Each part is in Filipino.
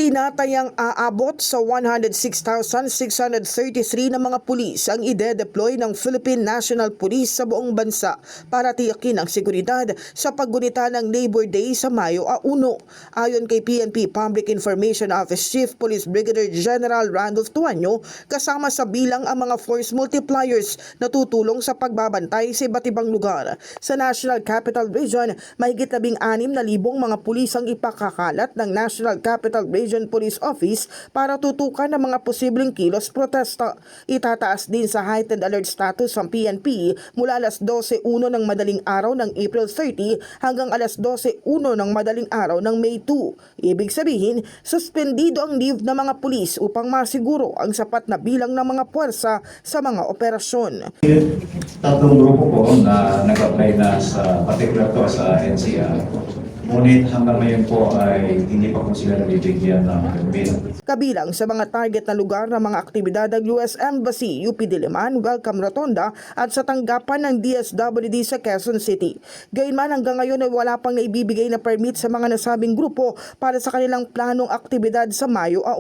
Tinatayang aabot sa 106,633 na mga pulis ang ide-deploy ng Philippine National Police sa buong bansa para tiyakin ang seguridad sa paggunita ng Labor Day sa Mayo 1. Ayon kay PNP Public Information Office Chief Police Brigadier General Randolph Tuanyo, kasama sa bilang ang mga force multipliers na tutulong sa pagbabantay sa iba't ibang lugar. Sa National Capital Region, mahigit 16,000 mga pulis ang ipakakalat ng National Capital Region Police Office para tutukan ng mga posibleng kilos protesta. Itataas din sa heightened alert status ang PNP mula alas 12:01 ng madaling araw ng April 30 hanggang alas 12:01 ng madaling araw ng May 2. Ibig sabihin, suspendido ang leave ng mga pulis upang masiguro ang sapat na bilang ng mga puwersa sa mga operasyon. Tatlong grupo po na nag-apply na sa particular to sa NCR. Ngunit hanggang ngayon po ay hindi pa po sila nabibigyan ng permit. Kabilang sa mga target na lugar ng mga aktibidad ng US Embassy, UP Diliman, Welcome Rotonda at sa tanggapan ng DSWD sa Quezon City. Gayunman hanggang ngayon ay wala pang naibibigay na permit sa mga nasabing grupo para sa kanilang planong aktibidad sa Mayo 1.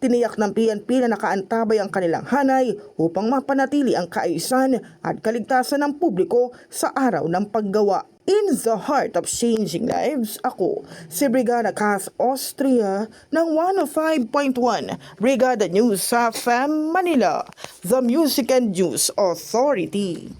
Tiniyak ng PNP na nakaantabay ang kanilang hanay upang mapanatili ang kaayusan at kaligtasan ng publiko sa araw ng paggawa. In the heart of changing lives, ako si Brigada Cass Austria ng 105.1 Brigada News sa FM Manila, the Music and News Authority.